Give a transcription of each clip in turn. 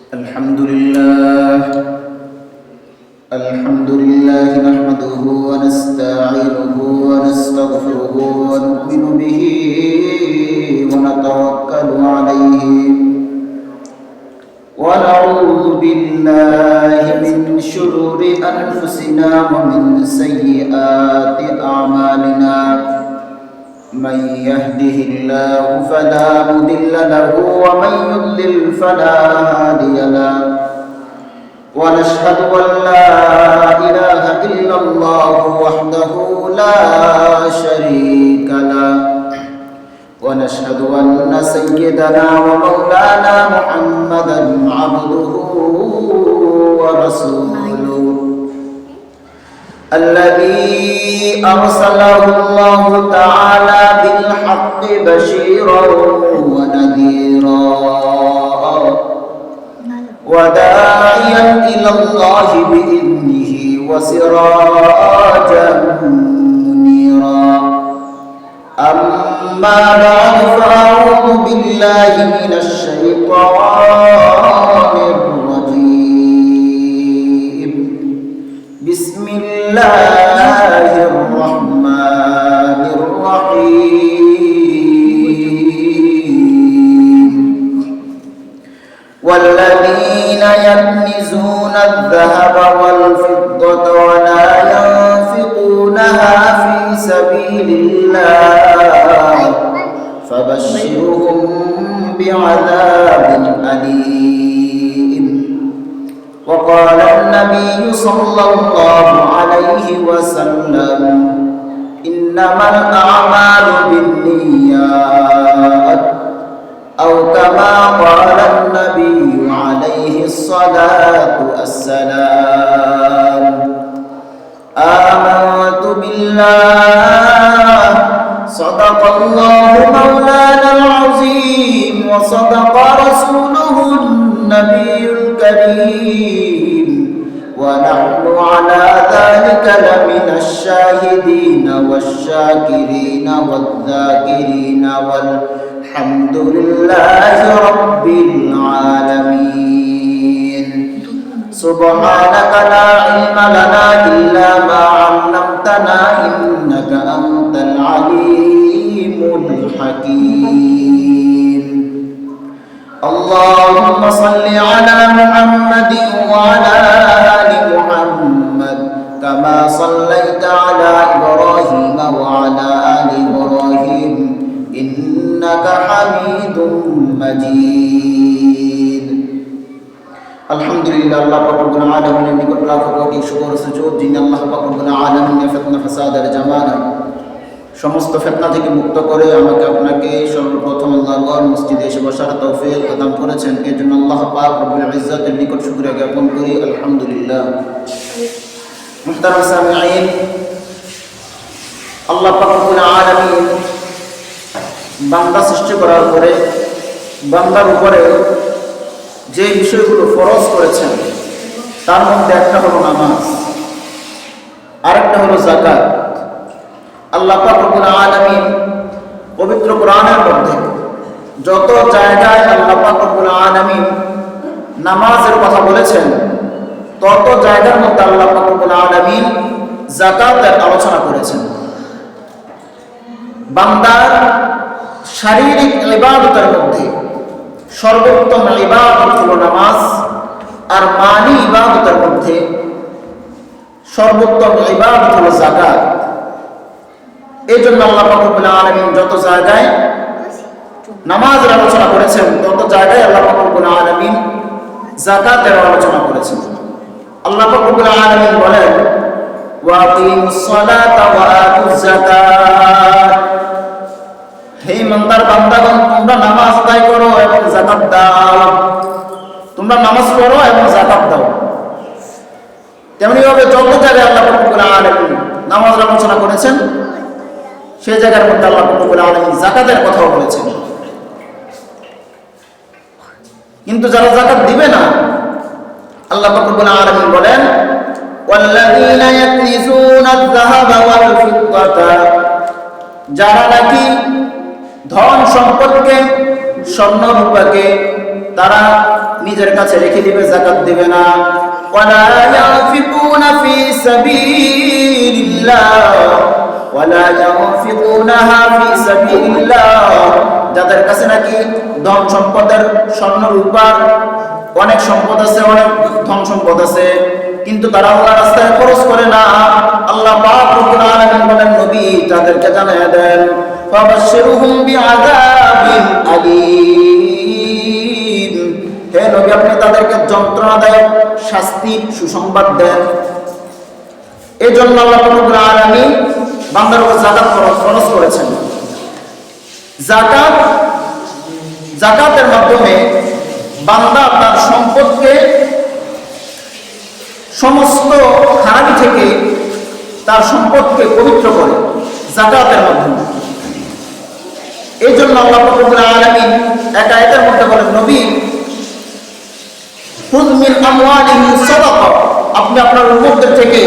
الحمد لله نحمده ونستعينه ونستغفره ونؤمن به ونتوكل عليه ونعوذ بالله من شرور أنفسنا ومن سيئات أعمالنا من يهده الله فلا مضل له ومن يضلل فلا هادي له ونشهد أن لا إله إلا الله وحده لا شريك له ونشهد أن سيدنا ومولانا محمدا عبده ورسوله الذي أرسله الله تعالى بالحق بشيرا ونذيرا وداعيا إلى الله بإذنه وسراجا منيرا أما بعد فأعوذ بالله من الشيطان الرجيم بسم الله الرحمن الرحيم والذين يكنزون الذهب والفضة ولا ينفقونها في سبيل الله فبشرهم بعذاب أليم وقال النبي صلى الله عليه وسلم إنما الأعمال بالنيات أو كما قال النبي عليه الصلاة والسلام آمنت بالله صدق الله مولانا العظيم وصدق رسوله النبي الكريم ونحن على ذلك لمن الشاهدين والشاكرين والذاكرين والحمد لله رب العالمين سبحانك لا علم لنا إلا ما علمتنا إنك أنت العليم الحكيم اللهم صل على محمد وعلى آل محمد كما صليت على إبراهيم وعلى آل إبراهيم إنك حميد مجيد الحمد لله الله رب العالمين নিকট লাখ কোটি শুকর সুজুদ যিনি আল্লাহ পাক রব্বুল আলামিনের ফিতনা ফাসাদের জামানা সমস্ত ফিতনা থেকে মুক্ত করে আমাকে আপনাকে সর্বপ্রথম আল্লাহর মসজিদে এসে বসার তৌফিক প্রদান করেছেন এর জন্য আল্লাহ পাক রব্বুল ইজ্জতের নিকট শুকরিয়া জ্ঞাপন করি আলহামদুলিল্লাহ মুহতারাম সামিঈন আল্লাহ পাক রব্বুল আলামিন বান্দা সৃষ্টি করার পরে বান্দার উপরে যে বিষয়গুলো ফরজ করেছেন তার মধ্যে একটা হলো নামাজ আরেকটা হলো যাকাত আল্লাহ পাক রব্বুল আলামিন পবিত্র কোরআনের মধ্যে যত জায়গায় আল্লাহ পাক রব্বুল আলামিন নামাজের কথা বলেছেন তত জায়গার মধ্যে আল্লাহ পাক রব্বুল আলামিন যাকাতের আলোচনা করেছেন বান্দার শারীরিক ইবাদতের মধ্যে সর্বোত্তম ইবাদত হলো নামাজ আর মানি ইবাদতের মধ্যে সর্বোত্তম ইবাদত হলো যাকাত এই জন্য আল্লাহ পাক রব্বুল আলামিন যত জায়গায় নামাজের আলোচনা করেছেন তত জায়গায় আল্লাহ পাক রব্বুল আলামিন যাকাতের আলোচনা করেছেন আল্লাহ পাক রব্বুল আলামিন বলেন ওয়া আকিমুস সালাতা ওয়া আতুজ যাকাত হে ইমানদার বান্দাগণ তোমরা নামাজ আদায় করো এবং যাকাত দাও তোমরা নামাজ পড়ো এবং যাকাত দাও তেমনি ভাবে যত জায়গায় আল্লাহ পাক রব্বুল আলামিন নামাজের আলোচনা করেছেন সেই জায়গার মধ্যে আল্লাহ পাক রব্বুল আলামিন যাকাতের কথাও বলেছেন কিন্তু যারা যাকাত দিবে না আল্লাহ পাক রব্বুল আলামিন বলেন ওয়াল্লাযীনা ইয়াকনিজুনা আয-যাহাবা ওয়াল ফিদ্দাতা যারা নাকি ধন সম্পদকে স্বর্ণ রূপাকে তারা নিজের কাছে রেখে দিবে, যাকাত দিবে না। ওয়ালা ইয়ানফিকুনা ফি সাবিলিল্লাহ ওয়ালা ইয়ানফিকুনাহা ফি সাবিলিল্লাহ, যাদের কাছে নাকি ধন সম্পদের স্বর্ণ রূপার অনেক সম্পদ আছে, অনেক ধন সম্পদ আছে, কিন্তু তারা আল্লাহর রাস্তায় খরচ করে না। আল্লাহ পাক রব্বুল আলামিন বলেন, নবী তাদেরকে জানিয়ে দেন, ফাবাশশিরহুম বিআযাবিন আলীম, হে নবী আপনি তাদেরকে যন্ত্রণাদায়ক শাস্তির সুসংবাদ দেন। এই জন্য আল্লাহ পাক রব্বুল আলামিন বান্দার উপর যাকাত ফরজ করেছেন। যাকাতের মাধ্যমে বান্দা তার সম্পদকে সমস্ত খারাপি থেকে তার সম্পদকে পবিত্র করে যাকাতের মাধ্যমে। এই জন্য আল্লাহ রব্বুল আলামিন এক আয়াতের মধ্যে বলেন, নবী খুয মিন আমওয়ালিহিম সাদাকা, আপনি আপনার উম্মতদের থেকে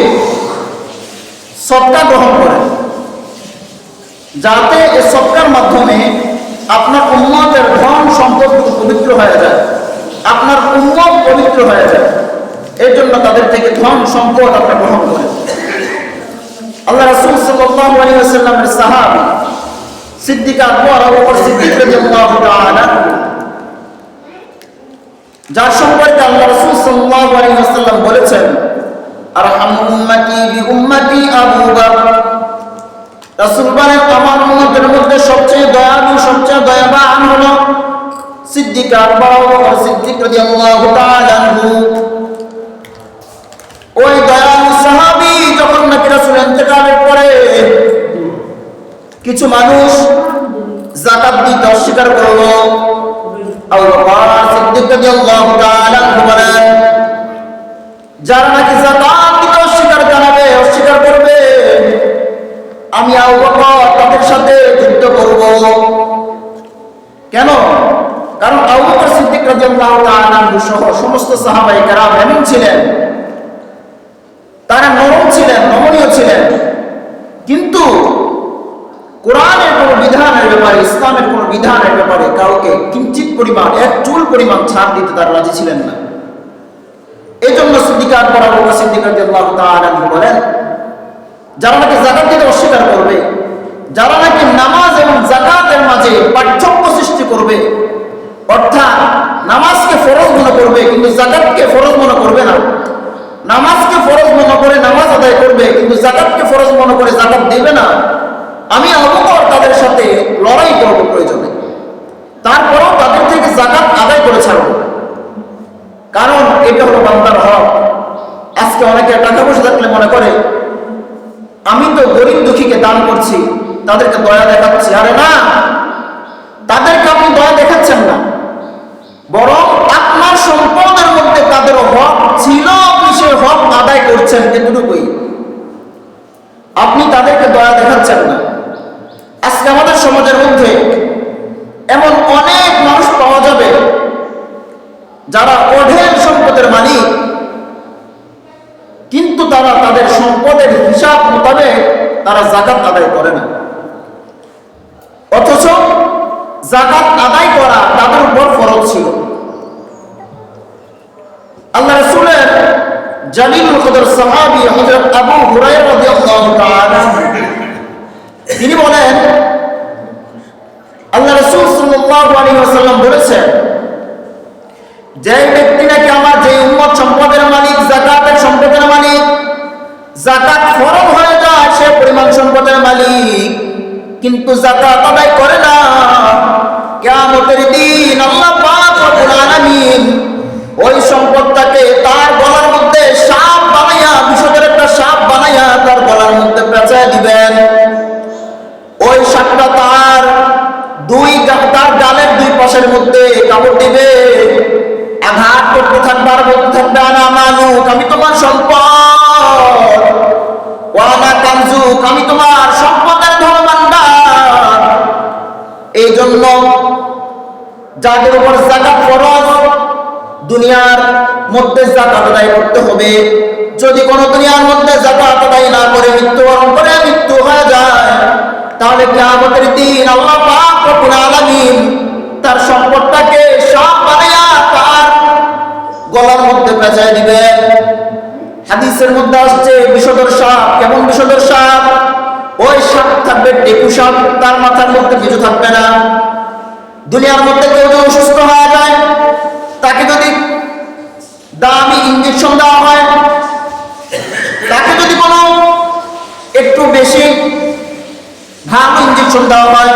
সদকা গ্রহণ করেন, যাতে এই সদকার মাধ্যমে আপনার উম্মতের ধন সম্পদ পবিত্র হয়ে যায়, আপনার উম্মত পবিত্র হয়ে যায়। এই জন্য তাদের থেকে ধন সম্পদ আপনি গ্রহণ করেন। আল্লাহ রাসূল সাল্লাল্লাহু আলাইহি ওয়াসাল্লামের সাহাবী সিদ্দিক আকবর আবু বকর সিদ্দিক রাদিয়াল্লাহু তাআলা, যার সম্পর্কে আল্লাহ রাসূল সাল্লাল্লাহু আলাইহি ওয়াসাল্লাম বলেছেন, আরহামু উম্মতি বিউম্মতি আবু বকর, রাসূল বলেন আমার উম্মতের মধ্যে সবচেয়ে দয়ালু, সবচেয়ে দয়াবান হলো সিদ্দিক আকবর আবু বকর সিদ্দিক রাদিয়াল্লাহু তাআলা আনহু। ওই দয়ালু সাহাবী যখন নাকি রাসূল ইন্তেকালের পরে কিছু মানুষ যাকাত দিতে অস্বীকার করলো, আবু বকর সিদ্দিক রাদিয়াল্লাহু তাআলা আনহু বলেন, যারা নাকি যাকাত দিতে অস্বীকার করবে, আমি আবু বকর তাদের সাথে যুদ্ধ করব। কেন? কারণ আবু বকর সিদ্দিক রাদিয়াল্লাহু তাআলা আনহু সহ সমস্ত সাহাবায়ে কেরাম এমন ছিলেন, তারা নরম ছিলেন, নমনীয় ছিলেন, কিন্তু কোরআনের কোন বিধানের ব্যাপারে, ইসলামের কোন বিধানের ব্যাপারে কাউকে কিঞ্চিত পরিমাণ, এক চুল পরিমাণ ছাড় দিতে তারা রাজি ছিলেন না। এই জন্য সিদ্দিক আকবর আবু বকর সিদ্দিক রাদিয়াল্লাহু তাআলা আনহু বলেন, যারা নাকি যাকাত দিতে অস্বীকার করবে, যারা নাকি নামাজ এবং যাকাতের মাঝে পার্থক্য সৃষ্টি করবে, অর্থাৎ নামাজকে ফরজ মনে করবে কিন্তু যাকাতকে ফরজ মনে করবে না, নামাজকে ফরজ মনে করে নামাজ আদায় করবে কিন্তু যাকাতকে ফরজ মনে করে যাকাত দেবে না, আমি আবু বকর তাদের সাথে লড়াই করব প্রয়োজনে, তারপরেও তাদের থেকে যাকাত আদায় করে ছাড়ব। কারণ এটা হলো বান্দার হক। আজকে অনেকে টাকা পয়সা থাকলে মনে করে আমি তো গরিব দুঃখীকে দান করছি, তাদেরকে দয়া দেখাচ্ছি। আরে না, তাদেরকে আপনি দয়া দেখাচ্ছেন না, বরং আপনার সম্পদের মধ্যে তাদের হক ছিল, আপনি সে হক আদায় করছেন, এতটুকুই। আপনি তাদেরকে দয়া দেখাচ্ছেন না। আজকে আমাদের সমাজের মধ্যে এমন অনেক মানুষ পাওয়া যাবে যারা অঢেল সম্পদের মালিক, কিন্তু তারা তাদের সম্পদের হিসাব মোতাবেক তারা যাকাত আদায় করে না, অথচ যাকাত আদায় করা তাদের উপর ফরজ ছিল। আল্লাহ রাসূলের জালিলুল কদর সাহাবী হযরত আবু হুরায়রা রাদিয়াল্লাহু তাআলা তিনি বলেন, আল্লাহ রাসূল সাল্লাল্লাহু আলাইহি ওয়াসাল্লাম বলেছেন, যে ব্যক্তি নাকি আমার যে উম্মত সম্পদের মালিক, যাকাতের সম্পদের মালিক, যাকাত ফরজ হয়ে যায় সে পরিমাণ সম্পদের মালিক, কিন্তু যাকাত আদায় করে না, কিয়ামতের দিন আল্লাহ পাক রব্বুল আলামিন ওই সম্পদটাকে তার গলার মধ্যে সাপ বানাইয়া, বিষধর একটা সাপ বানাইয়া তার গলার মধ্যে পেঁচায় দিবেন। ওই সাপটা তার গালের দুই পাশের মধ্যে কামড় দিবে, আঘাত করতে থাকবে আর বলতে থাকবে, আনা মালুক, আমি তোমার সম্পদ, ওয়ানা কানজুক, আমি তোমার সম্পদের ধনভাণ্ডার। এই জন্য যাদের উপর যাকাত ফরজ, দুনিয়ার মধ্যে যাকাত আদায় করতে হবে। যদি কোনো দুনিয়ার মধ্যে যাকাত আদায় না করে মৃত্যুবরণ করে মৃত্যু হয়ে যায়, তাহলে কিয়ামতের দিন আল্লাহ পাক রব্বুল আলামিন তার সম্পদটাকে সাপ বানায়া গলার মধ্যে পেঁচায় দিবেন। হাদিসের মধ্যে আসছে বিষধর সাপ। কেমন বিষধর সাপ? ওই সাপ থাকবে টেকু সাপ, তার মাথার মধ্যে কিছু থাকবে না। দুনিয়ার মধ্যে কেউ যদি অসুস্থ হয়ে যায়, তাকে যদি দামি ইঞ্জেকশন দেওয়া হয়, তাকে যদি কোনো একটু বেশি ভালো ইঞ্জেকশন দেওয়া হয়,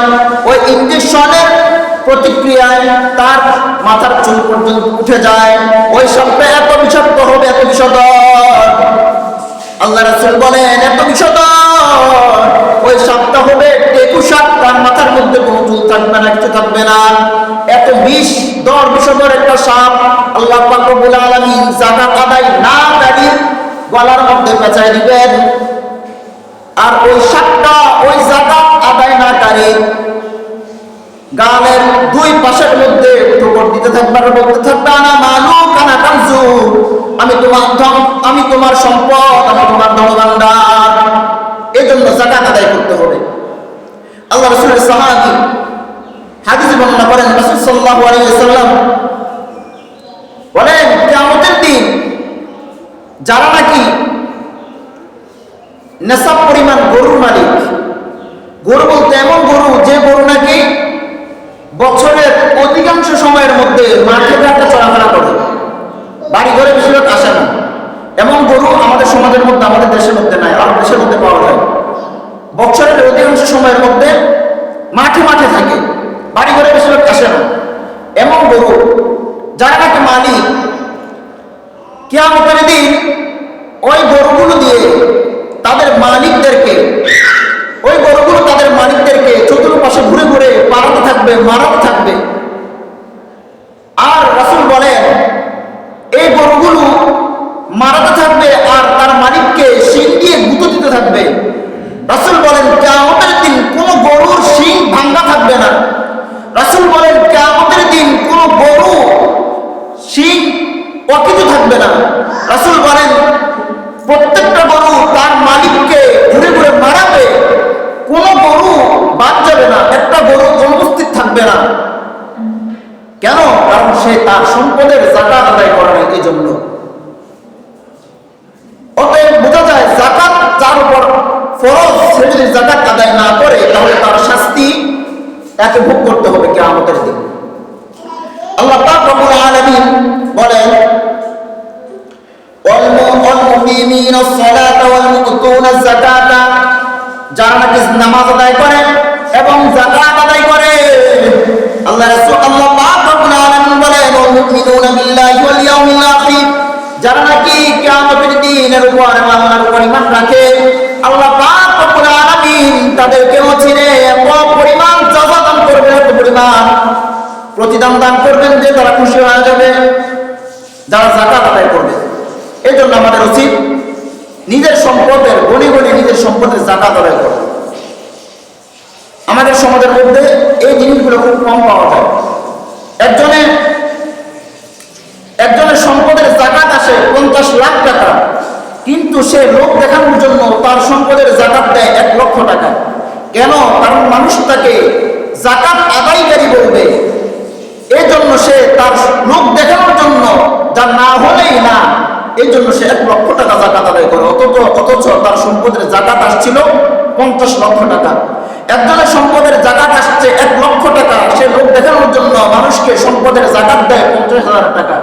ওই ইঞ্জেকশনের প্রতিক্রিয়ায় তার মাথার চুল পর্যন্ত উঠে যায়। ওই সাপটা এত বিষাক্ত হবে, এত বিষধর, আল্লাহ রাসূল বলেন এত বিষধর, ওই সাপটা হবে টেকু সাপ, তার মাথার মধ্যে কোনো চুল থাকবে না, কিছু থাকবে না। এত বিষধর একটা সাপ আল্লাহ পাক রব্বুল আলামিন যাকাত আদায় না করি গলার মধ্যে পেঁচায় দিবেন। আর ওই সাপটা ওই যাকাত আদায় না করে গালের দুই পাশের মধ্যে ঠোকর দিতে থাকবে, আর বলতে থাকবে আনা মালুক আনা কানজু, আমি তোমার ধন, আমি তোমার সম্পদ, আমি তোমার ধনভাণ্ডার। এই জন্য যাকাত আদায় করতে হবে। আল্লাহ রাসূলের সাহাবী হাদিসে বর্ণনা করেন, রাসূল সাল্লাল্লাহু আলাইহি ওয়াসাল্লাম বলেন কিয়ামতের দিন যারা নাকি নেশাব পরিমাণ গরুর মালিক, গরু বলতে এমন গরু যে গরু নাকি বছরের অধিকাংশ সময়ের মধ্যে মাঠে ঘাটে চলাফেরা করে, বাড়ি ঘরে বেশিরভাগ আসে না, এমন গরু আমাদের সমাজের মধ্যে, আমাদের দেশের মধ্যে নাই, আর দেশের মধ্যে পাওয়া যায়। বছরের অধিকাংশ সময়ের মধ্যে মাঠে মাঠে থাকে, বাড়ি ঘরে বেশিরভাগ আসে না, এমন গরু যারা নাকি মালিক, কিয়ামতের দিন ওই গরুগুলো দিয়ে তাদের মালিকদেরকে, ওই গরুগুলো তাদের মালিকদেরকে চতুর্পাশে ঘুরে ঘুরে পাড়াতে থাকবে, মারাতে থাকবে। আর রাসূল বলেন এই গরুগুলো মারাতে থাকবে আর তার মালিককে শিং দিয়ে গুঁতো দিতে থাকবে। রাসূল বলেন কিয়ামতের দিন কোনো গরুর শিং ভাঙা থাকবে না। রাসূল বলেন কিয়ামতের দিন কোনো গরু শিং অকেজো থাকবে না। রাসূল বলেন প্রত্যেকটা গরু তার মালিককে ঘুরে ঘুরে মারাবে, কোনো গরু বাদ যাবে না, একটা গরু অনুপস্থিত থাকবে না। কেন? কারণ সে তার সম্পদের যাকাত আদায় করে না, এই জন্য। অতএব বোঝা যায় যাকাত যার উপর ফরজ, সে যদি যাকাত আদায় না করে তাহলে তার শাস্তি তাকে ভোগ করতে হবে কিয়ামতের দিন। আল্লাহ পাক রব্বুল আলামিন বলেন والمقيمين الصلاة والمؤتون الزكاة, যারা নাকি নামাজ আদায় করে এবং যাকাত আদায় করে, আল্লাহ রাসূল আল্লাহ পাক রব্বুল আলামিন বলেন والمؤمنون بالله واليوم الآخر, যারা নাকি কিয়ামতের দিনের উপর আল্লাহর উপর ঈমান রাখে, আল্লাহ পাক রব্বুল আলামিন তাদেরকে অচিরে এত পরিমাণ যাজা দান করবেন, এত পরিমাণ প্রতিদান দান করবেন যে তারা খুশি হয়ে যাবে যারা যাকাত আদায় করবে। এই জন্য আমাদের উচিত নিজের সম্পদের গণে গণে নিজের সম্পদের যাকাত আদায় করা। আমাদের সমাজের মধ্যে এই জিনিসগুলো খুব কম পাওয়া যায়। একজনের সম্পদের যাকাত আসে 50 লাখ টাকা, কিন্তু সে লোক দেখানোর জন্য তার সম্পদের যাকাত দেয় 1 লক্ষ টাকা। কেন? কারণ মানুষ তাকে যাকাত আদায়কারী বলবে, এই জন্য সে তার লোক দেখানোর জন্য যা না হলেই না, এই জন্য সে 1 লক্ষ টাকা যাকাত আদায় করে। অথচ তার সম্পদের যাকাত আসছিল 50 লক্ষ টাকা। একজনের সম্পদের যাকাত আসছে 1 লক্ষ টাকা, সে লোক দেখানোর জন্য মানুষকে সম্পদের যাকাত দেয় 50,000 টাকা।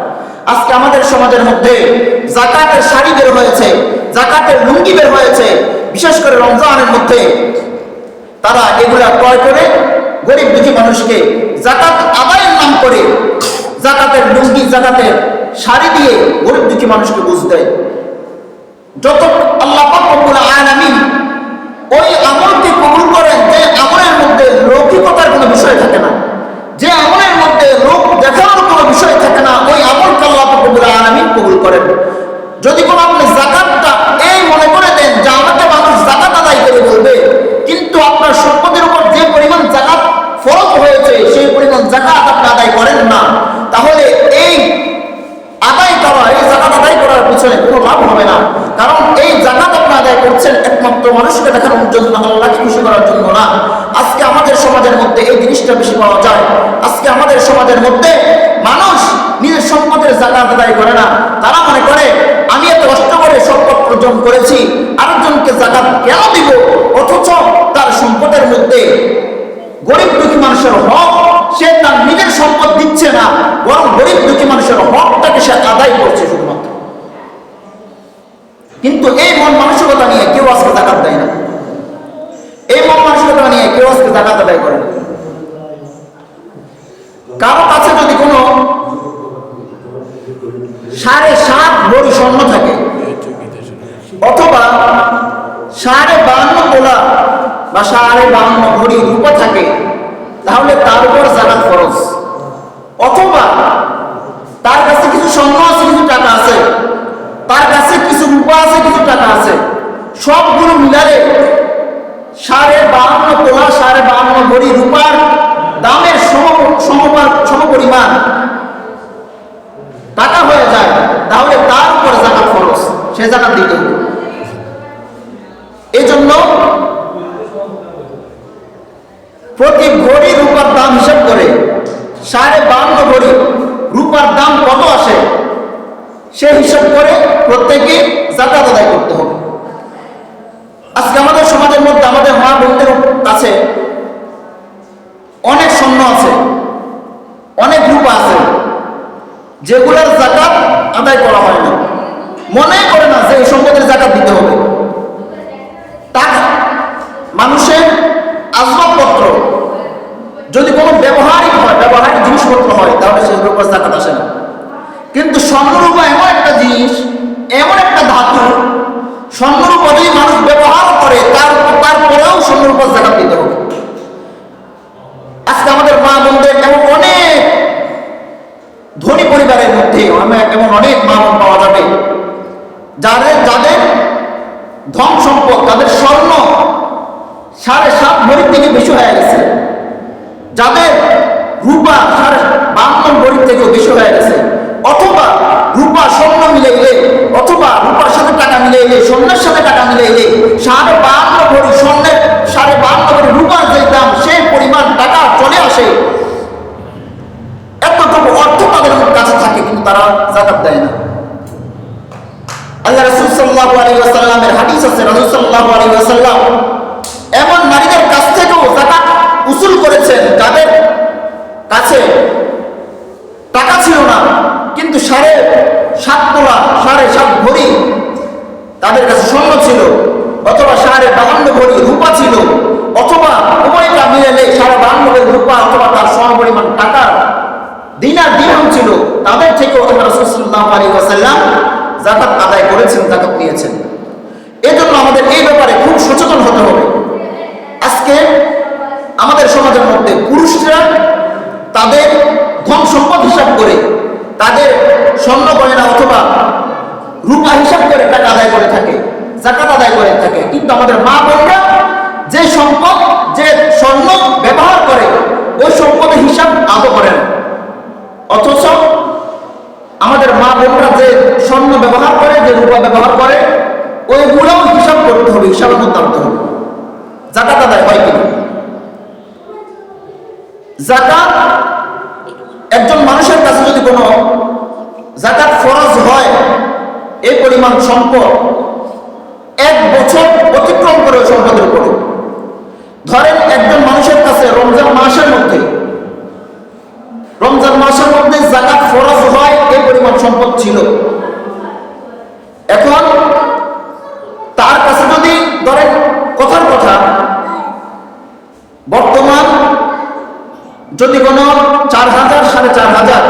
আজকে আমাদের সমাজের মধ্যে যাকাতের শাড়ি বের হয়েছে, যাকাতের লুঙ্গি বের হয়েছে, বিশেষ করে রমজানের মধ্যে তারা এগুলা ক্রয় করে গরিব দুঃখী মানুষকে যাকাত আদায়ের নাম করে যাকাতের লুঙ্গি, যাকাতের শাড়ি দিয়ে গরিব দুঃখী মানুষকে বুঝ দেয়। যত আল্লাহ পাক রব্বুল আলামিন ওই আমলকে কবুল করেন যে আমলের মধ্যে লৌকিকতার কোনো বিষয় থাকে না, যে আমলের মধ্যে লোক দেখানোর কোনো বিষয় থাকে না, ওই আমলকে আল্লাহ পাক রব্বুল আলামিন কবুল করেন। যদি কোনো আপনি যাকাতটা এই মনে করে দেন যে আমাকে মানুষ যাকাত আদায় করে বলবে, কিন্তু আপনার সম্পদের উপর যে পরিমাণ যাকাত ফরজ হয়েছে সেই পরিমাণ যাকাত আপনি আদায় করেন না, তাহলে এই আদায় করা, এই যাকাত আদায় করার পিছনে কোনো লাভ হবে না। কারণ এই যাকাত আপনি আদায় করছেন একমাত্র মানুষকে দেখানোর জন্য, আল্লাহকে খুশি করার জন্য না। আজকে আমাদের সমাজের মধ্যে এই জিনিসটা বেশি পাওয়া যায়। আজকে আমাদের সমাজের মধ্যে মানুষ নিজের সম্পদের যাকাত আদায় করে না। তারা মনে করে আমি এত কষ্ট করে সম্পদ অর্জন করেছি, আরেকজনকে যাকাত কেন দিব, অথচ তার সম্পদের মধ্যে গরিব দুঃখী মানুষের হক সে তার নিজের সম্পদ দিচ্ছে না, বরং গরিব দুঃখী মানুষের হকটাকে সে আদায় করছে শুধুমাত্র। কিন্তু এই মন মানসিকতা নিয়ে কেউ আজকে যাকাত দেয় না, এই মন মানসিকতা নিয়ে কেউ আজকে যাকাত আদায় করে না। কারো কাছে যদি কোনো 7.5 ভরি স্বর্ণ থাকে অথবা 52.5 তোলা বা 52.5 ভরি রূপা থাকে, তাহলে তার উপর যাকাত ফরজ। অথবা তার কাছে কিছু স্বর্ণ আছে, কিছু টাকা আছে, তার কাছে কিছু রূপা আছে, কিছু টাকা আছে, সবগুলো মিলালে 52.5 তোলা 52.5 ভরি রূপার দামের সমপরিমাণ টাকা হয়ে যায়, তাহলে তার উপর যাকাত ফরজ, সে যাকাত দিতে হবে। এই জন্য প্রতি ভরি রূপার দাম হিসাব করে 52.5 ভরি রূপার দাম কত আসে সে হিসাব করে প্রত্যেকে যাকাত আদায় করতে হবে। আজকে আমাদের সমাজের মধ্যে আমাদের মা বোনদের কাছে অনেক স্বর্ণ আছে, অনেক রূপা আছে, যেগুলোর যাকাত আদায় করা হয় না, মনে করে না যে এই সম্পদের যাকাত দিতে হবে। টাকা মানুষের আসবাবপত্র যদি কোনো ব্যবহারিক হয়, ব্যবহারিক জিনিসপত্র হয়, তাহলে সেগুলোর উপর যাকাত আসে না। কিন্তু স্বর্ণরূপা এমন একটা জিনিস, এমন একটা ধাতু, স্বর্ণরূপা যদি মানুষ ব্যবহার করে তারপরেও স্বর্ণরূপা যাকাত দিতে হবে। আজকে আমাদের মা বোনদের এমন অনেক ধনী পরিবারের মধ্যে এমন অনেক মা বোন পাওয়া যাবে যাদের ধন সম্পদ, তাদের স্বর্ণ 7.5 ভরির থেকে বেশি হয়ে গেছে, যাদের রূপা 52 ভরির থেকেও বেশি হয়ে গেছে, অথবা রূপা স্বর্ণ মিলে এলে, অথবা রূপার সাথে টাকা মিলে এলে, স্বর্ণের সাথে টাকা মিলে এলে 52.5 ভরি স্বর্ণের 52.5 ভরি রূপার যে দাম, সেই পরিমাণ টাকা চলে আসে, এতটুকু অর্থ তাদের কাছে থাকে, কিন্তু তারা যাকাত দেয় না। আল্লাহ রাসূল সাল্লাল্লাহু আলাইহি ওয়াসাল্লামের হাদিস আছে, রাসূল সাল্লাল্লাহু আলাইহি ওয়াসাল্লাম এমন নারীদের কাছ থেকেও যাকাত উসুল করেছেন যাদের কাছে টাকা ছিল না, কিন্তু 7.5 তোলা 7.5 ভরি তাদের কাছে স্বর্ণ ছিল, অথবা 52 ভরি রূপা ছিল, অথবা উভয়টা মিলে 52 ভরি রূপা অথবা তার সমপরিমাণ টাকা দিনার দিরহাম ছিল, তাদের থেকেও আল্লাহ রাসূল সাল্লাল্লাহু আলাইহি ওয়াসাল্লাম যাকাত আদায় করেছেন, যাকাত নিয়েছেন। এজন্য আমাদের এই ব্যাপারে খুব সচেতন হতে হবে। আজকে আমাদের সমাজের মধ্যে পুরুষরা তাদের ধন সম্পদ হিসাব করে, তাদের স্বর্ণ গয়না অথবা রূপা হিসাব করে টাকা আদায় করে থাকে, যাকাত আদায় করে থাকে, কিন্তু আমাদের মা বোনরা যে সম্পদ, যে স্বর্ণ ব্যবহার করে, ওই সম্পদের হিসাব আদৌ করে না। অথচ আমাদের মা বোনরা যে স্বর্ণ ব্যবহার করে, যে রূপা ব্যবহার করে, ওইগুলোও হিসাব করতে হবে, হিসাবের মধ্যে আনতে হবে। যাকাত আদায় হয় কিনা? যাকাত একজন মানুষের কাছে যদি কোনো যাকাত ফরজ হয়, এই পরিমাণ সম্পদ 1 বছর অতিক্রম করে ওই সম্পদের উপরে। ধরেন একজন মানুষের কাছে রমজান মাসের মধ্যে যাকাত ফরজ হয় এই পরিমাণ সম্পদ ছিল, এখন তার কাছে যদি ধরেন কথার কথা বর্তমান যদি কোনো 4,000 4,500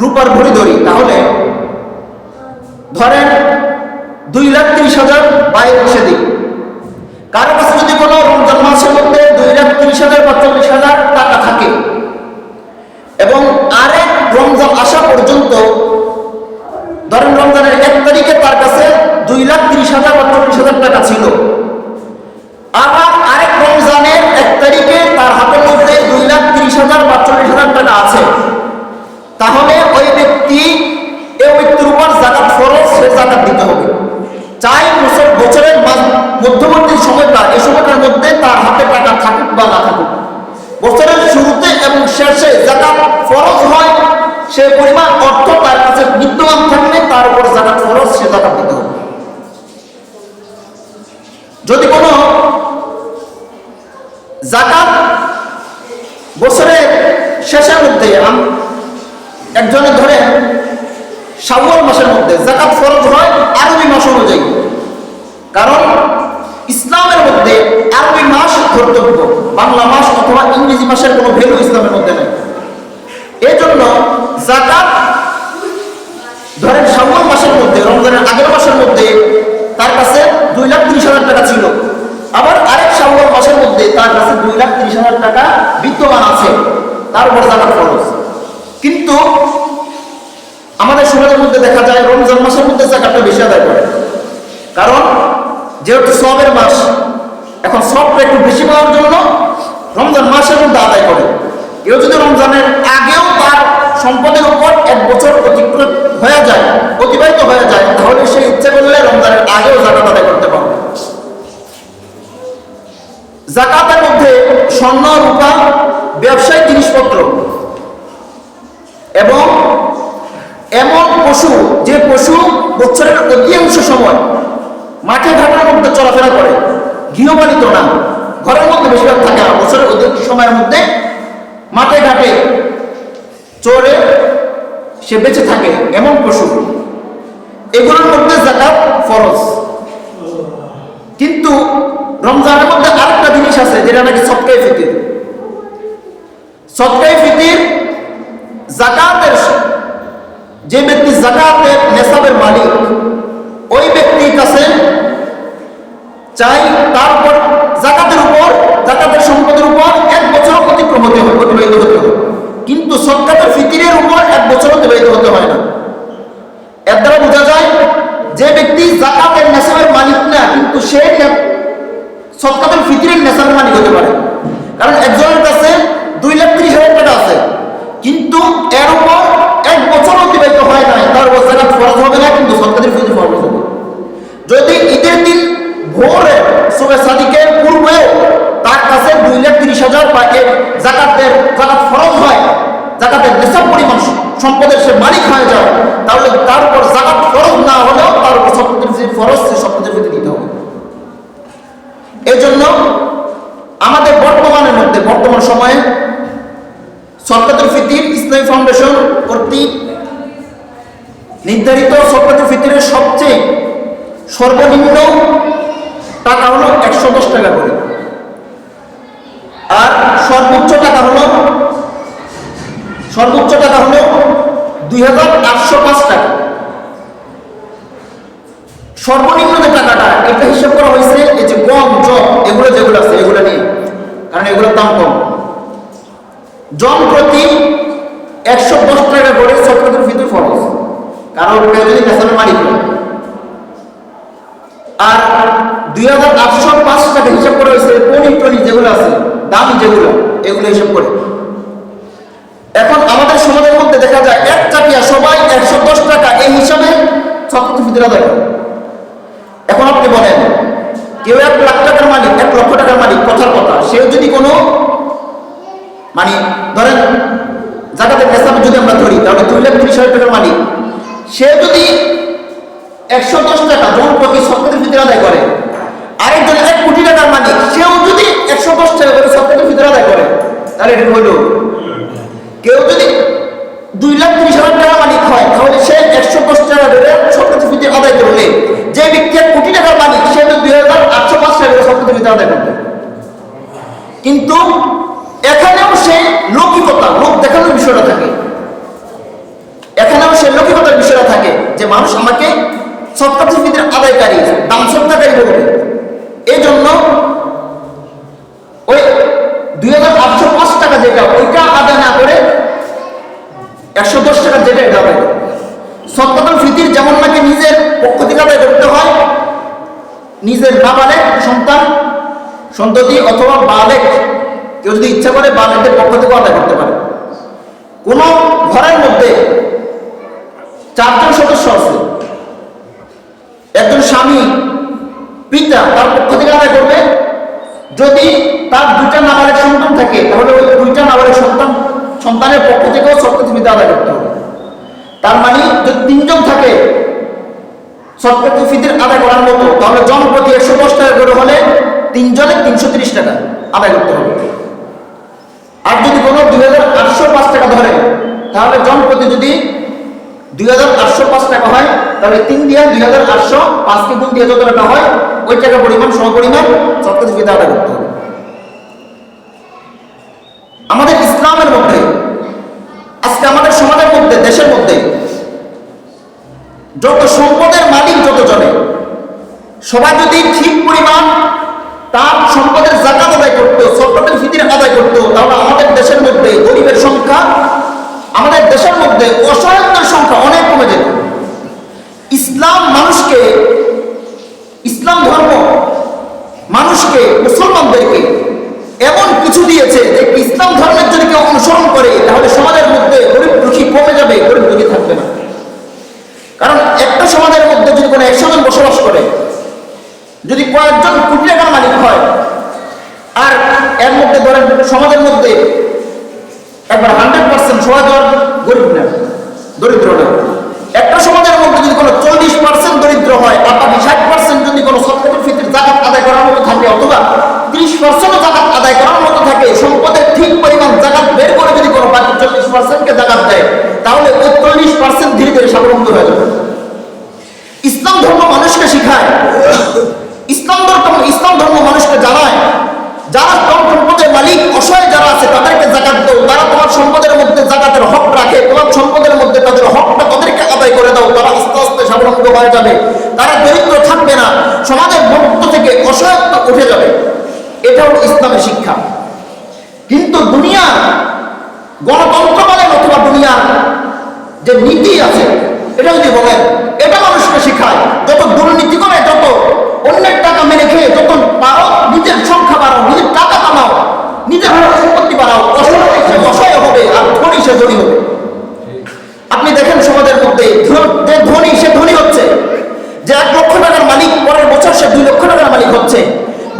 রূপার ভরি ধরি, তাহলে ধরেন 2,30,000 বাইরে সেদিক। কারো কাছে যদি কোনো রমজান মাসের মধ্যে 2,30,000 বা 40,000 টাকা থাকে এবং আরেক রমজান আসা পর্যন্ত, ধরেন রমজানের 1 তারিখে তার কাছে 2,30,000 বা 40,000 টাকা ছিল, আবার আরেক রমজানের 1 তারিখে তার হাতের মধ্যে 2,30,000 বা 40,000 টাকা আছে, তাহলে ওই ব্যক্তির উপর যাকাত ফরজ, সে যাকাত দিতে হবে। চাই বছরের মধ্যবর্তী সময়টা, এই সময়টার মধ্যে তার হাতে টাকা থাকুক বা না থাকুক, বছরের শুরুতে এবং শেষে যাকাত ফরজ হয়, সে পরিমাণ অর্থ তার কাছে বছরের শেষের মধ্যে একজনে ধরেন শাওয়াল মাসের মধ্যে যাকাত ফরজ হয় আরবি মাস অনুযায়ী, কারণ ইসলামের মধ্যে আরবি মাস ধর্তব্য, বাংলা মাস অথবা ইংরেজি মাসের কোনো ভ্যালু ইসলামের মধ্যে নেই। এই জন্য যাকাত ধরেন শাওয়াল মাসের মধ্যে, রমজানের আগের মাসের মধ্যে তার কাছে 2,30,000 টাকা ছিল, আবার আরেক শাওয়াল মাসের মধ্যে তার কাছে 2,30,000 টাকা বিদ্যমান আছে, তার উপর যাকাত ফরজ। কিন্তু আমাদের সমাজের মধ্যে দেখা যায় রমজান মাসের মধ্যে যাকাতটা বেশি আদায় করে, কারণ যেহেতু সবের মাস, এখন সবটা একটু বেশি পাওয়ার জন্য রমজান মাসের মধ্যে আদায় করে। কেউ যদি রমজানের আগেও তার সম্পদের উপর 1 বছর অতিবাহিত হয়ে যায়, তাহলে সে ইচ্ছে করলে রমজানের আগেও যাকাত আদায় করতে পারবে। যাকাতের মধ্যে স্বর্ণ, রূপা, ব্যবসায়িক জিনিসপত্র এবং এমন পশু, যে পশু বছরের অধিকাংশ সময় মাঠে ঘাটের মধ্যে চলাফেরা করে, গৃহপালিত না, ঘরের মধ্যে বেশিরভাগ থাকে না, বছরের অধিকাংশ সময়ের মধ্যে মাঠে ঘাটে চড়ে সে বেঁচে থাকে, এমন পশু, এগুলোর মধ্যে যাকাত ফরজ। কিন্তু রমজানের মধ্যে আরেকটা জিনিস আছে যেটা নাকি সদকায়ে ফিতির। সদকায়ে ফিতির যাকাতের, যে ব্যক্তি যাকাতের নেসাবের মালিক, ওই ব্যক্তির কাছে চাই তারপর যাকাতের উপর, যাকাতের সম্পদের উপর 1 বছর অতিবাহিত হতে হবে। কিন্তু সদকাতুল ফিতরের উপর 1 বছর অতিবাহিত হতে হয় না। এর দ্বারা বোঝা যায় যে ব্যক্তি যাকাতের নেসাবের মালিক না, কিন্তু সে সদকাতুল ফিতরের নেসাবের মালিক হতে পারে। কারণ একজনের কাছে 2,30,000 টাকা আছে, কিন্তু এর উপর 1 বছর অতিবাহিত হয় নাই, তার উপর যাকাত ফরজ হবে না, কিন্তু সদকাতুল ফিতর ফরজ হবে। যদি ঈদের দিন ভোরে সুবে সাদিকের পূর্বেও তার কাছে 2,30,000 বা যাকাত ফরজ হয়, যাকাতের নেসাব পরিমাণ সম্পদের সে মালিক হয়ে যায়, তাহলে তার উপর যাকাত ফরজ না হলেও তার উপর সদকাতুল ফিতর ফরজ, সে সদকাতুল ফিতর দিতে হবে। এই জন্য আমাদের বর্তমান সময়ে সদকাতুল ফিতর ইসলামী ফাউন্ডেশন কর্তৃক নির্ধারিত সদকাতুল ফিতরের সবচেয়ে সর্বনিম্ন টাকা হলো 110 টাকা করে, আর সর্বোচ্চ টাকা হলো 2,805 টাকা। সর্বনিম্ন যে টাকাটা, এটা হিসাব করা হয়েছে এই যে গম, জব, এগুলো যেগুলো আছে এগুলো নিয়ে, কারণ এগুলোর দাম কম। জন প্রতি 110 টাকা করে সদকাতুল ফিতর ফরজ, কারণ কেউ যদি নেসাবের মালিক হয়। আর 2,805 টাকা হিসাব করা হয়েছে পনির যেগুলো আছে, দামি যেগুলো, এগুলো হিসাব করে। এখন আমাদের সমাজের মধ্যে দেখা যায় এক চাটিয়া সবাই 110 টাকা এই হিসাবে সদকাতুল ফিতর আদায় করে। এখন আপনি বলেন, কেউ 1 লাখ টাকার মালিক, 1 লক্ষ টাকার মালিক, কথার কথা, সেও যদি কোনো মানে ধরেন যাকাতের নেসাব যদি আমরা ধরি, তাহলে 2,30,000 টাকার মালিক, সে যদি 110 টাকা জন প্রতি সদকাতুল ফিতর আদায় করে, আরেকজন 1 কোটি টাকার মালিক, সেও যদি 110 টাকা করে সদকাতুল ফিতর আদায় করে, তাহলে এটা হইল, কেউ যদি 2,30,000 টাকা মালিক হয়, তাহলে সে 110 টাকা করে সদকাতুল ফিতর আদায় করলে, যে ব্যক্তি 1 কোটি টাকার মালিক, সে তো 2,805 টাকা করে সদকাতুল ফিতর আদায় করবে। কিন্তু এখানেও সে লৌকিকতা, লোক দেখানোর বিষয়টা থাকে, এখানেও সে লৌকিকতার বিষয়টা থাকে যে মানুষ আমাকে সদকাতুল ফিতর আদায়কারী, দান সদকাকারী বলবে। এই জন্য ওই 2,805 টাকা যেটা, ওইটা আদায় না করে 110 টাকা যেটা, এটা আদায় করে। সদকাতুল ফিতর যেমন নাকি নিজের পক্ষ থেকে আদায় করতে হয়, নিজের নাবালেগ সন্ততি অথবা বালেগ, কেউ যদি ইচ্ছা করে বালেগদের পক্ষ থেকে আদায় করতে পারে। কোন ঘরের মধ্যে 4 জন সদস্য আছে, একজন স্বামী, পিতা, তার পক্ষ থেকে আদায় করবে। যদি তার 2টা নাবালেগ সন্তান থাকে, তাহলে ওই 2টা নাবালেগ সন্তানের পক্ষ থেকেও সদকাতুল ফিতর আদায় করতে হবে। তার মানে যদি 3 জন থাকে সদকাতুল ফিতর আদায় করার মতো, তাহলে জন প্রতি 110 টাকা করে হলে 3 জনে 330 টাকা আদায় করতে হবে। আর যদি কোনো 2805 টাকা ধরে, তাহলে জনপ্রতি যদি 2805 টাকা হয়, তাহলে 3 দিয়ে 2805 কে গুণ দিয়ে যত টাকা হয় ওই টাকা পরিমাণ সমপরিমাণ সদকাতুল ফিতর আদায় করতে হবে। আমাদের ইসলামের মধ্যে আজকে আমাদের সমাজের মধ্যে, দেশের মধ্যে যত সম্পদের মালিক যত জনে, সবাই যদি ঠিক পরিমাণ তার সম্পদের যাকাত আদায় করতো, সদকাতুল ফিতর আদায় করতো, তাহলে আমাদের দেশের মধ্যে গরিবের সংখ্যা, আমাদের দেশের মধ্যে অসহায়তার সংখ্যা অনেক কমে যেত। ইসলাম ধর্ম মানুষকে, মুসলমানদেরকে এমন কিছু দিয়েছে যে ইসলাম ধর্মের যদি কেউ অনুসরণ করে তাহলে সমাজের মধ্যে গরিব দুঃখী কমে যাবে, গরিব দুঃখী থাকবে না। কারণ একটা সমাজের মধ্যে যদি কোনো 100 জন বসবাস করে, যদি কয়েকজন কোটি টাকার মালিক হয়, আর এর মধ্যে ধরেন সমাজের মধ্যে একবার 100% সবাই ধর গরিব না, দরিদ্র না, একটা সমাজের মধ্যে যদি কোনো 40% দরিদ্র হয়, আর বাকি 60% যদি কোনো সদকাতুল ফিতর যাকাত আদায় করার মতো থাকে, অথবা 30% যাকাত আদায় করার মতো থাকে, সম্পদের ঠিক পরিমাণ যাকাত বের করে যদি কোনো বাকি 40%কে যাকাত দেয়, তাহলে ওই 40% ধীরে ধীরে স্বাবলম্বী হয়ে যাবে। ইসলাম ধর্ম মানুষকে শিখায়, ইসলাম ধর্ম মানুষকে জানায়, যারা কম সম্পদের মালিক, অসহায় যারা আছে তাদেরকে যাকাত দাও, তারা তোমার সম্পদের মধ্যে যাকাতের হক রাখে, তোমার সম্পদের মধ্যে তাদের হকটা তাদেরকে আদায় করে দাও, তারা আস্তে আস্তে স্বাবলম্বী হয়ে যাবে, তারা দরিদ্র থাকবে না, সমাজের মধ্য থেকে অসহায়তা উঠে যাবে। এটা হলো ইসলামের শিক্ষা। কিন্তু দুনিয়ার গণতন্ত্র বলেন অথবা দুনিয়ার যে নীতি আছে, এটা যদি বলেন, এটা মানুষকে শিখায় যত দুর্নীতি করে, যত অন্যের টাকা মেরে খেয়ে যত পারো নিজের সংখ্যা বাড়াও, নিজের টাকা কামাও, নিজের সম্পত্তি বাড়াও, অসহায় সে অসহায় হবে আর ধনী সে ধনী হবে। আপনি দেখেন সমাজের মধ্যে যে ধনী সে ধনী হচ্ছে, যে 1 লক্ষ টাকার মালিক পরের বছর সে 2 লক্ষ টাকার মালিক হচ্ছে,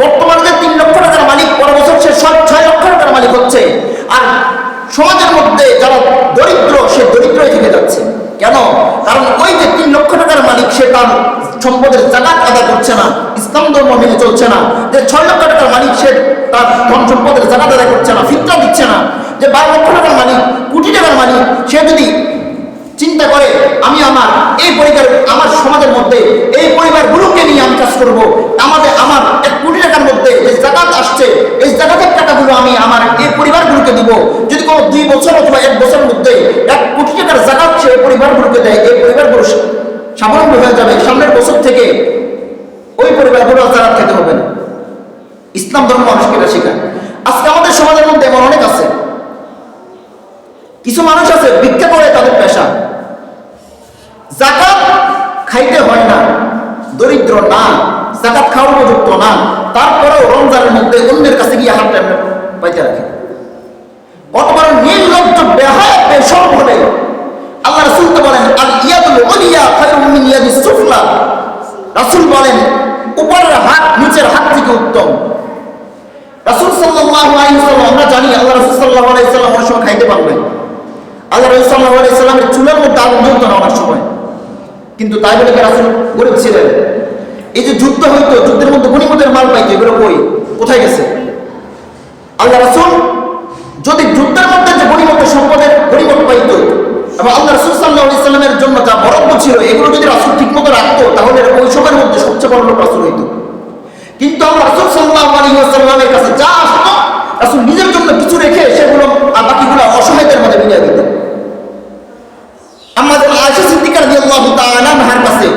বর্তমানে যে 3 লক্ষ টাকার মালিক পরের বছর সে 6 লক্ষ টাকার মালিক হচ্ছে, আর সমাজের মধ্যে যারা দরিদ্র সে দরিদ্রই থেকে যাচ্ছে। কেন? কারণ ওই যে 3 লক্ষ টাকার মালিক সে তার সম্পদের যাকাত আদায় করছে না, ইসলাম ধর্ম মেনে চলছে না। যে 6 লক্ষ টাকার মালিক সে তার ধন সম্পদের যাকাত আদায় করছে না, ফিতরা দিচ্ছে না। যে 12 লক্ষ টাকার মালিক, কোটি টাকার মালিক, সে যদি চিন্তা করে আমি আমার এই পরিবার, আমার সমাজের মধ্যে এই পরিবারগুলোকে নিয়ে আমি কাজ করব, আমার 1 কোটি টাকার মধ্যে যে যাকাত আসছে এই যাকাতের টাকাগুলো আমি আমার এই পরিবারগুলোকে দিব। যদি কোনো 2 বছর অথবা 1 বছরের মধ্যে 1 কোটি টাকার যাকাত সে পরিবারগুলোকে দেয়, এই পরিবারগুলো স্বাবলম্বী হয়ে যাবে, সামনের বছর থেকে ওই পরিবারগুলো যাকাত খেতে হবে না। ইসলাম ধর্ম মানুষকে এটা শেখায়। আজকে আমাদের সমাজের মধ্যে এমন অনেক আছে, কিছু মানুষ আছে ভিক্ষা করে তাদের পেশা, যাকাত খাইতে হয় না, দরিদ্র না, যাকাত খাওয়ার উপযুক্ত না, তারপরেও রমজানের মধ্যে অন্যের কাছে গিয়ে হাত পাইতে রাখে। কত বড় নির্লজ্জ বেহায়া বেশরম হলে আল্লাহ রাসূল তো বলেন, আল ইয়াদুল উলিয়া খায়রুম মিন ইয়াদিস সুফলা। রাসূল বলেন উপরের হাত নিচের হাত থেকে উত্তম। রাসূল সাল্লাল্লাহু আলাইহি ওয়াসাল্লাম, আমরা জানি আল্লাহ রাসূল সাল্লাল্লাহু আলাইহি ওয়াসাল্লাম অনেক সময় খাইতে পারবেন। আল্লাহ রাসূল সাল্লাল্লাহু আলাইহি ওয়াসাল্লামের চুলের মধ্যে আগুন জ্বলতো না অনেক সময়, কিন্তু তাই বলে রাসূল গরিব ছিলেন। এই যে যুদ্ধ হইতো, যুদ্ধের মধ্যে গনিমতের মাল পাইতো, এগুলো কোথায় গেছে? আল্লাহ রাসূল যদি যুদ্ধের মধ্যে যে গনিমতের সম্পদের গনিমত পাইতো এবং আল্লাহ রাসূল সাল্লাল্লাহু আলাইহি ওয়াসাল্লামের জন্য যা বরাদ্দ ছিল এগুলো যদি রাসূল ঠিকমতো রাখতো তাহলে ওই সময়ের মধ্যে সবচেয়ে বড় লোক রাসূল হইতো। কিন্তু আল্লাহ রাসূল সাল্লাল্লাহু আলাইহি ওয়াসাল্লামের কাছে যা আসতো রাসূল নিজের জন্য কিছু রেখে সেগুলো আর বাকিগুলো অসহায়দের মধ্যে বিলিয়ে দিতেন। আমাদের আয়েশা সিদ্দিকা রাদিয়াল্লাহু তাআলা আনহার কাছে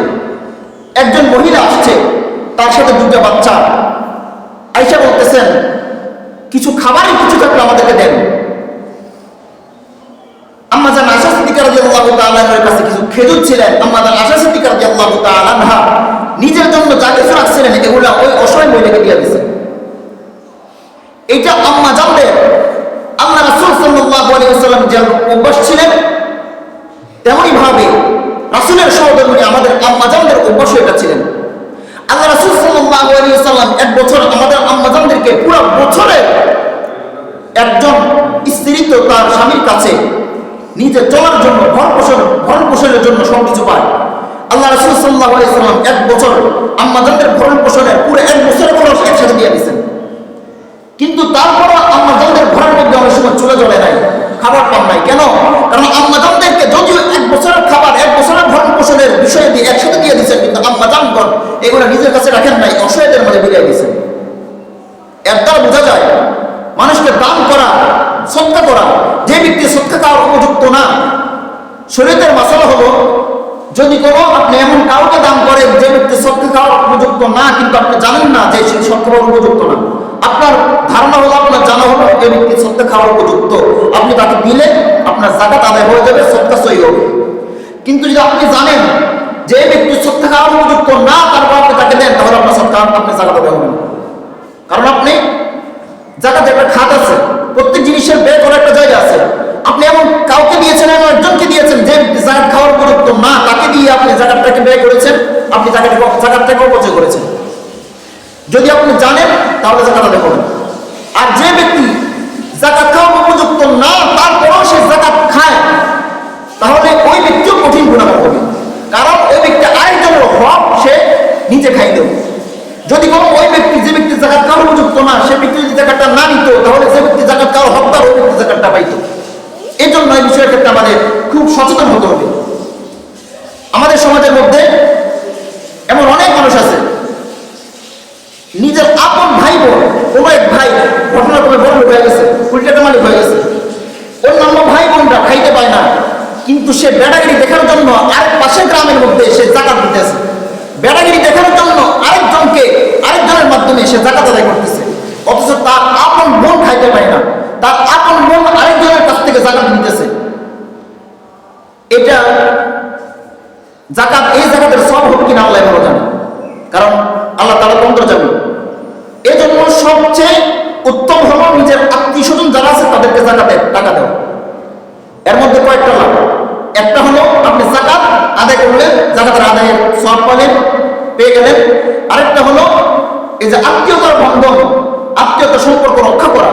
একজন মহিলা আসছে, তার সাথে 2টা বাচ্চা। আয়েশা বলতেছেন, কিছু খাবারের কিছু থাকলে আমাদেরকে দেন। আম্মা জান আয়েশা সিদ্দিকা রাদিয়াল্লাহু তাআলা আনহার কাছে কিছু খেজুর ছিলেন। আম্মা জান আয়েশা সিদ্দিকা রাদিয়াল্লাহু তাআলা আনহা নিজের জন্য যা কিছু রাখছিলেন এগুলো ওই অসহায় মহিলাকে দিয়ে দিয়েছেন। এটা আম্মা জানদের আল্লাহ রাসূল সাল্লাল্লাহু আলাইহি ওয়াসাল্লাম যে অভ্যাস ছিলেন, তেমনি ভাবে রাসূলের সহধর্মিণী আমাদের আম্মা জানদের অভ্যাস এটা ছিলেন। আল্লাহ রাসূল সাল্লাল্লাহু আলাইহি ওয়াসাল্লাম 1 বছর আমাদের আম্মা জানদেরকে পুরো বছরে একজন স্ত্রী তো তার স্বামীর কাছে নিজে চলার জন্য ভরণ পোষণের জন্য সবকিছু পায়। আল্লাহ রাসূল সাল্লাল্লাহু আলাইহি ওয়াসাল্লাম 1 বছর আম্মা জানদের ভরণ পোষণের পুরো 1 বছরের খরচ একসাথে দিয়ে দিয়েছেন। কিন্তু তারপরও আম্মাজানদের ঘরের মধ্যে অনেক সময় চলে চলে নাই, খাবার পান নাই। কেন? কারণ আম্মাজানদেরকে যদিও 1 বছরের খাবার 1 বছরের ভরণ পোষণের বিষয়ে দিয়ে একসাথে দিয়ে দিচ্ছেন, কিন্তু আম্মাজানগণ এগুলো নিজের কাছে রাখেন নাই, অসহায়দের মাঝে বিলিয়ে দিয়েছেন। এর দ্বারা বোঝা যায় মানুষকে দান করা, সদকা করা, যে ব্যক্তি সদকা খাওয়ার উপযুক্ত না, শরীয়তের মাসালা হলো যদি কোনো আপনি এমন কাউকে দান করেন যে ব্যক্তি সদকা খাওয়ার উপযুক্ত না, কিন্তু আপনি জানেন না যে সে সদকা খাওয়ার উপযুক্ত না, আপনার ধারণা হলো, আপনার জানা হলো এই ব্যক্তি সদকা খাওয়ার উপযুক্ত, আপনি তাকে দিলে আপনার যাকাত আদায় হয়ে যাবে, সদকা সহি হবে। কিন্তু যদি আপনি জানেন যে এই ব্যক্তি সদকা খাওয়ার উপযুক্ত না, তারপর আপনি তাকে দেন, তাহলে আপনার সদকা, আপনি যাকাত আদায় হবে না। কারণ আপনি যাকাত একটা খাত আছে, প্রত্যেক জিনিসের ব্যয় করার একটা জায়গা আছে। আপনি এমন কাউকে দিয়েছেন, এমন একজনকে দিয়েছেন যে যাকাত খাওয়ার উপযুক্ত না, তাকে দিয়ে আপনি যাকাতটাকে ব্যয় করেছেন, আপনি যাকাতটাকে অপচয় করেছেন। যদি আপনি জানেন তাহলে যাকাত আদায় করবেন। আর যে ব্যক্তি যাকাত খাওয়ার উপযুক্ত না, তারপরেও সে যাকাত খায়, তাহলে ওই ব্যক্তিও কঠিন গুনাহ করবে। কারণ ওই ব্যক্তি আরেকজনের হক সে নিজে খাইল। যদি কোনো ওই ব্যক্তি, যে ব্যক্তি যাকাত খাওয়ার উপযুক্ত না, সে ব্যক্তি যদি যাকাতটা না নিত, তাহলে যে ব্যক্তি যাকাত খাওয়ার হকদার, ওই ব্যক্তি যাকাতটা পাইত। এই জন্য এই বিষয়ের ক্ষেত্রে আমাদের খুব সচেতন হতে হবে। আমাদের সমাজের মধ্যে এমন অনেক মানুষ আছে, নিজের আপন ভাই বোন, কোনো এক ভাই ঘটনাক্রমে বড় লোক হয়ে গেছে, কোটি টাকা মালিক হয়ে গেছে, অন্যান্য ভাই বোনরা খাইতে পায় না, কিন্তু সে বেড়াগিরি দেখানোর জন্য আরেক পাশের গ্রামের মধ্যে সে যাকাত দিতেছে। বেড়াগিরি দেখানোর জন্য আরেকজনের মাধ্যমে সে যাকাত আদায় করতেছে, অথচ তার আপন বোন খাইতে পায় না, তার আপন বোন আরেকজনের কাছ থেকে যাকাত নিতেছে। এটা যাকাত, এই যাকাতের সব হবে কিনা আল্লাহ ভালো জানে, কারণ আল্লাহ তাআলা অন্তর্যামী। এই জন্য সবচেয়ে উত্তম হলো নিজের আত্মীয় স্বজন যারা আছে তাদেরকে যাকাতের টাকা দেওয়া। এর মধ্যে কয়েকটা লাভ। একটা হলো আপনি যাকাত আদায় করলেন, যাকাতের আদায়ের সওয়াব পালেন, পেয়ে গেলেন। আরেকটা হলো এই যে আত্মীয়তার বন্ধন, আত্মীয়তার সম্পর্ক রক্ষা করা,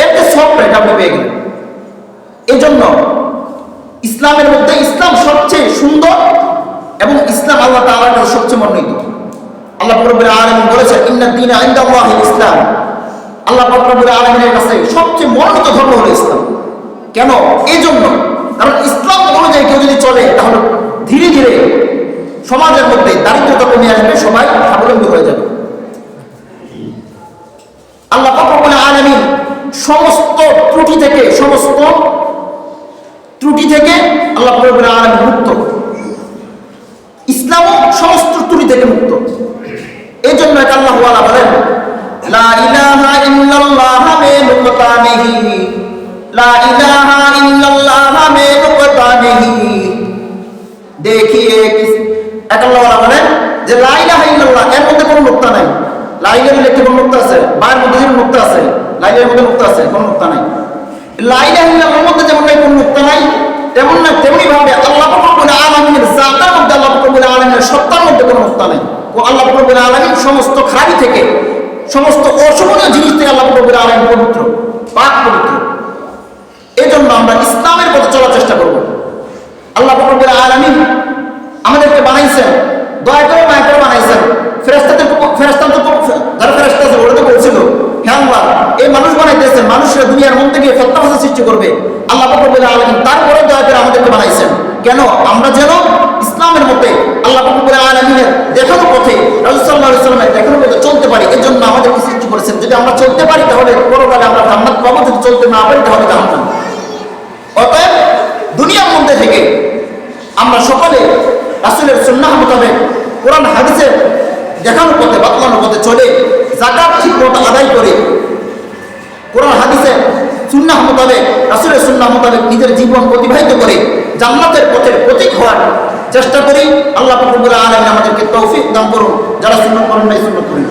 এর যে সওয়াবটা এটা আপনি পেয়ে গেলেন। এই জন্য ইসলামের মধ্যে ইসলাম সবচেয়ে সুন্দর এবং ইসলাম আল্লাহ তাআলার কাছে সবচেয়ে মনোনীত। আল্লাহ রাব্বুল আলামিন বলেছেন, ইন্নাদ দীনা ইনদাল্লাহিল ইসলাম। আল্লাহ রাব্বুল আলামিনের কাছে সবচেয়ে মনোনীত ধর্ম হলো ইসলাম। কেন? এই জন্য, কারণ ইসলাম অনুযায়ী কেউ যদি চলে, তাহলে ধীরে ধীরে সমাজের মধ্যে দারিদ্রতা কমে আসবে, সবাই স্বাবলম্বী হয়ে যাবে। আল্লাহ রাব্বুল আলামিন সমস্ত ত্রুটি থেকে আল্লাহ রাব্বুল আলামিন মুক্ত। ইসলামও সমস্ত ত্রুটি থেকে মুক্ত। এই জন্য আল্লাহ ওয়ালা বলেন, লা ইলাহা ইল্লাল্লাহ মে নুকতা নেহি, লা ইলাহা ইল্লাল্লাহ মে নুকতা নেহি। দেখিয়ে আল্লাহ ওয়ালা বলেন যে লা ইলাহা ইল্লাল্লাহ, এর মধ্যে কোনো নুকতা নাই। লা ইলাহা লিখতে কোনো নুকতা আছে? বায়ের মধ্যে যেমন নুকতা আছে, লা ইলাহার মধ্যে নুকতা আছে? কোনো নুকতা নাই। লা ইলাহা ইল্লাল্লাহর মধ্যে যেমন নাই কোনো নুকতা নাই, তেমন না তেমনি ভাবে আল্লাহ রাব্বুল আলামিনের জাতের মধ্যে, আল্লাহ রাব্বুল আলামিনের সত্তার মধ্যে কোনো নুকতা নাই। ও আল্লাহ রাব্বুল আলামিন সমস্ত খারাপি থেকে, সমস্ত অশোভনীয় জিনিস থেকে আল্লাহ রাব্বুল আলামিন পবিত্র, পাক পবিত্র। এই জন্য আমরা ইসলামের পথে চলার চেষ্টা করব। আল্লাহ রাব্বুল আলামিন আমাদেরকে বানাইছেন, দয়া করে মায়া করে বানাইছেন। ফেরেশতা যারা ফেরেশতা আছে ওরা তো বলছিল, হে আল্লাহ, এই মানুষ বানাইতেছেন, মানুষরা দুনিয়ার মধ্যে গিয়ে ফিতনা ফাসাদ সৃষ্টি করবে। আল্লাহ রাব্বুল আলামিন তারপরে দয়া করে আমাদেরকে বানাইছেন। কেন? আমরা যেন ইসলামের মতে, আল্লাহ রাব্বুল আলামিনের দেখানো পথে, রাসূল সাল্লাল্লাহু আলাইহি ওয়াসাল্লামের দেখানো পথে চলতে পারি। এর জন্য আমাদেরকে সৃষ্টি করেছেন। যদি আমরা চলতে পারি তাহলে পরকালে আমরা জান্নাত পাবো, যদি চলতে না পারি তাহলে জাহান্নাম। অতএব দুনিয়ার মধ্যে থেকে আমরা সকলে রাসূলের সুন্নাহ মোতাবেক, কোরআন হাদিসের দেখানো পথে, বাতলানো পথে চলে যাকাত ঠিকমতো আদায় করে, কোরআন হাদিসের সুন্নাহ মোতাবেক, রাসূলের সুন্নাহ মোতাবেক নিজের জীবন অতিবাহিত করে জান্নাতের পথের প্রতীক হওয়ার চেষ্টা করি। আল্লাহ রাব্বুল আলামিন আমাদেরকে তৌফিক দান করুন। যারা সুন্নাত করেন নাই সুন্নাত করেন।